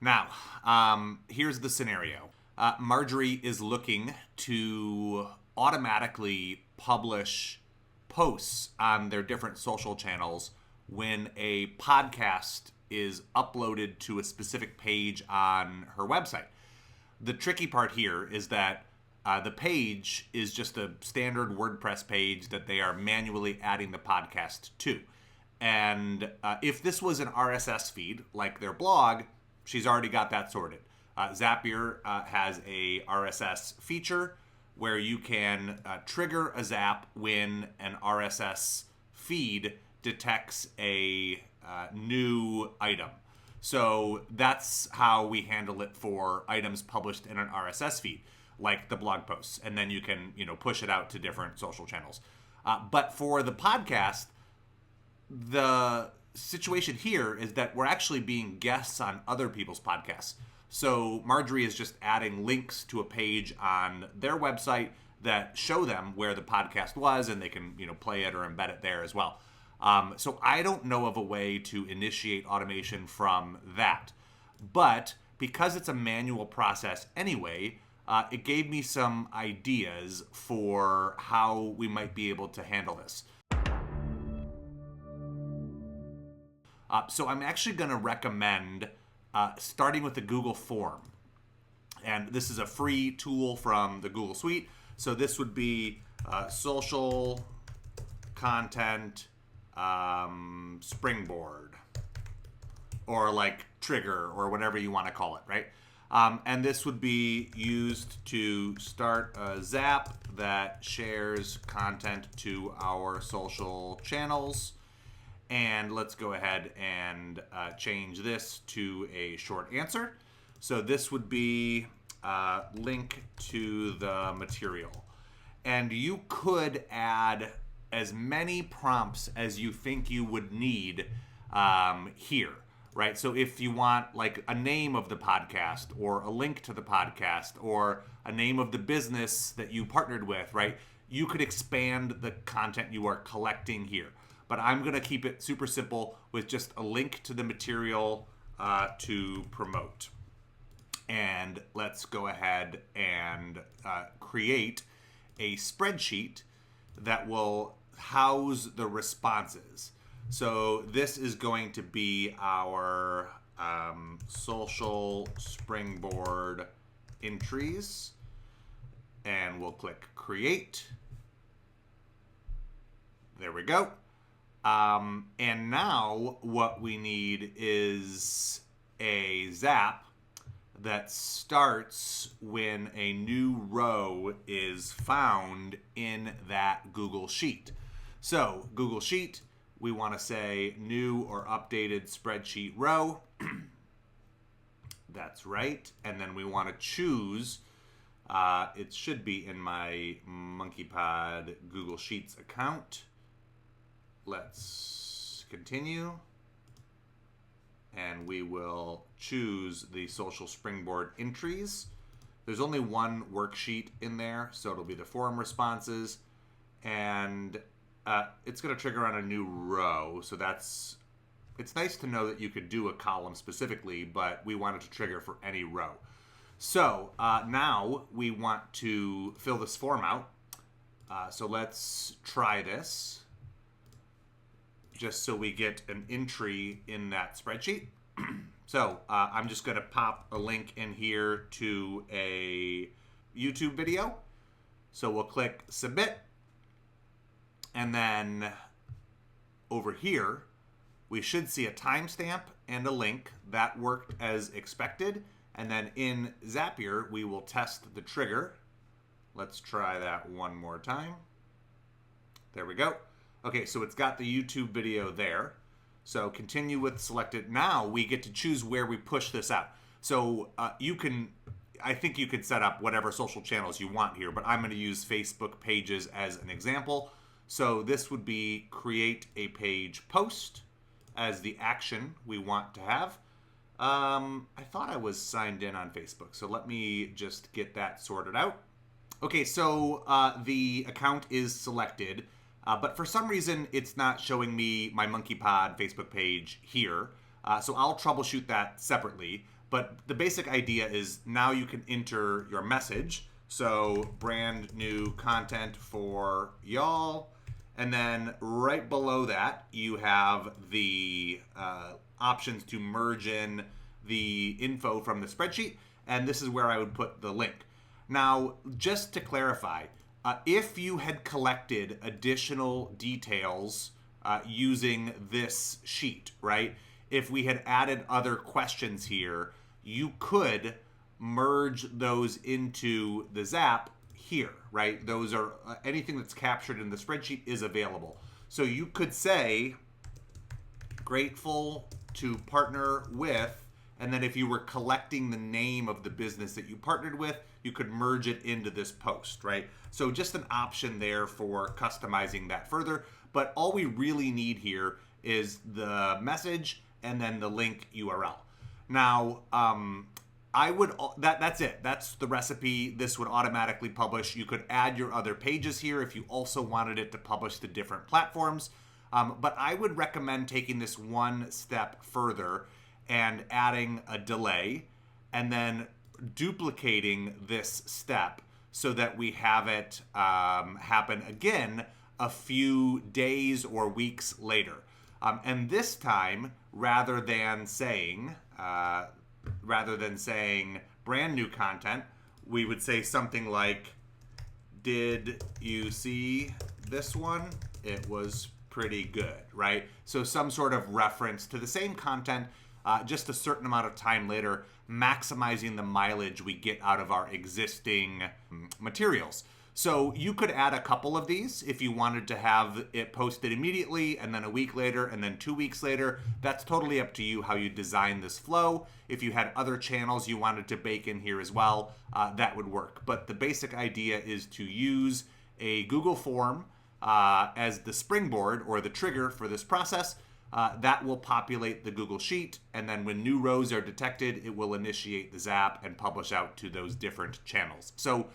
Now, here's the scenario. Marjorie is looking to automatically publish posts on their different social channels when a podcast is uploaded to a specific page on her website. The tricky part here is that the page is just a standard WordPress page that they are manually adding the podcast to. And if this was an RSS feed, like their blog, she's already got that sorted. Zapier has a RSS feature where you can trigger a zap when an RSS feed detects a new item. So that's how we handle it for items published in an RSS feed, like the blog posts, and then you can push it out to different social channels. But for the podcast, the situation here is that we're actually being guests on other people's podcasts. So Marjorie is just adding links to a page on their website that show them where the podcast was, and they can play it or embed it there as well. So I don't know of a way to initiate automation from that. But because it's a manual process anyway, it gave me some ideas for how we might be able to handle this. So I'm actually going to recommend starting with the Google form. And this is a free tool from the Google Suite. So this would be social content Springboard, or like trigger, or whatever you want to call it, right? And this would be used to start a Zap that shares content to our social channels. And let's go ahead and change this to a short answer. So this would be link to the material. And you could add as many prompts as you think you would need here, right? So if you want like a name of the podcast, or a link to the podcast, or a name of the business that you partnered with, right? You could expand the content you are collecting here. But I'm going to keep it super simple with just a link to the material to promote. And let's go ahead and create a spreadsheet that will house the responses. So this is going to be our social Springboard entries. And we'll click create. There we go. And now what we need is a Zap that starts when a new row is found in that Google Sheet. So Google Sheet, we want to say new or updated spreadsheet row. That's right. And then we want to choose, it should be in my Monkeypod Google Sheets account. Let's continue. And we will choose the social Springboard entries. There's only one worksheet in there, so it'll be the forum responses. And it's going to trigger on a new row. So it's nice to know that you could do a column specifically, but we want it to trigger for any row. So now we want to fill this form out. So let's try this, just so we get an entry in that spreadsheet. So I'm just going to pop a link in here to a YouTube video. So we'll click submit. And then over here, we should see a timestamp and a link. That worked as expected. And then in Zapier, we will test the trigger. Let's try that one more time. There we go. Okay, so it's got the YouTube video there. So continue with selected. Now we get to choose where we push this out. So I think you could set up whatever social channels you want here, but I'm going to use Facebook pages as an example. So this would be create a page post as the action we want to have. I thought I was signed in on Facebook, so let me just get that sorted out. Okay, so the account is selected. But for some reason, it's not showing me my Monkeypod Facebook page here. So I'll troubleshoot that separately. But the basic idea is now you can enter your message. So brand new content for y'all. And then right below that, you have the options to merge in the info from the spreadsheet. And this is where I would put the link. Now, just to clarify, if you had collected additional details using this sheet, right? If we had added other questions here, you could merge those into the Zap here, right? Those are anything that's captured in the spreadsheet is available. So you could say, grateful to partner with, and then if you were collecting the name of the business that you partnered with, you could merge it into this post, right? So just an option there for customizing that further. But all we really need here is the message and then the link URL. Now, that's it. That's the recipe. This would automatically publish. You could add your other pages here if you also wanted it to publish to different platforms. But I would recommend taking this one step further and adding a delay and then duplicating this step so that we have it happen again a few days or weeks later. And this time, rather than saying brand new content, we would say something like, did you see this one? It was pretty good, right? So some sort of reference to the same content, just a certain amount of time later, maximizing the mileage we get out of our existing materials. So you could add a couple of these if you wanted to have it posted immediately and then a week later and then 2 weeks later. That's totally up to you how you design this flow. If you had other channels you wanted to bake in here as well, that would work. But the basic idea is to use a Google form as the springboard or the trigger for this process. That will populate the Google Sheet, and then when new rows are detected, it will initiate the Zap and publish out to those different channels. So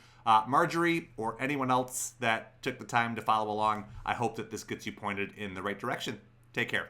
Marjorie or anyone else that took the time to follow along, I hope that this gets you pointed in the right direction. Take care.